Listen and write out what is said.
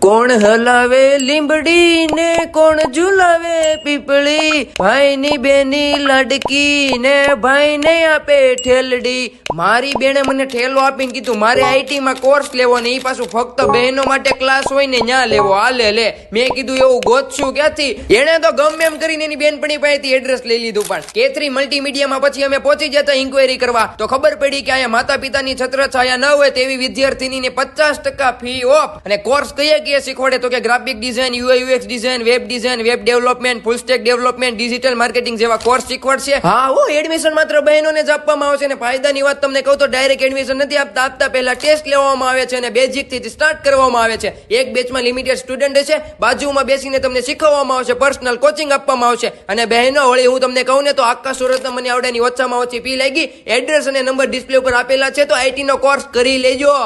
કોણ હલાવે લીંબડી ને કોણ ઝુલાવે પીપળી, ભાઈની બેની લાડકી ને ભાઈને આપે ઠેલડી. મારી બેને મને ઠેલો આપીને કીધું મારે આઈટી માં કોર્સ લેવો ને ઈ પાછું ફક્ત બહેનો માટે ક્લાસ હોય ને ન્યા લેવો. હાલે લે. મેં કીધું એવું ગોતશું ક્યાંથી? એને તો ગમે એમ કરીને એની બેનપણી પાસેથી એડ્રેસ લઈ લીધું. પણ કેથરી મલ્ટીમીડિયામાં પછી અમે પહોંચી જતા ઇન્ક્વાયરી કરવા તો ખબર પડી કે અહીંયા માતા પિતાની છત્રછાયા ન હોય તેવી વિદ્યાર્થીનીને 50% ફી ઓફ. અને કોર્સ કયા શીખવાડે તો કે graphic design, UI UX design, web design, web development, full stack development, digital marketing જેવા કોર્સ શીખવાડશે. હા હો, એડમિશન માત્ર બહેનોને જ આપવામાં આવશે. અને ફાયદાની વાત તમને કહું તો ડાયરેક્ટ એડમિશન નથી આપતા પહેલા ટેસ્ટ લેવામાં આવે છે અને બેઝિક થી સ્ટાર્ટ કરવામાં આવે છે. એક બેચમાં લિમિટેડ સ્ટુડન્ટ છે, બાજુમાં બેસીને તમને શીખવવામાં આવશે, પર્સનલ કોચિંગ આપવામાં આવશે. અને બહેનો વળી હું તમને કહું ને તો આખા સુરતમાં મને આવડેની ઓછામાં ઓછી ફી લાગી. એડ્રેસ અને નંબર ડિસ્પ્લે ઉપર આપેલા છે, તો આઈટી નો કોર્સ કરી લેજો.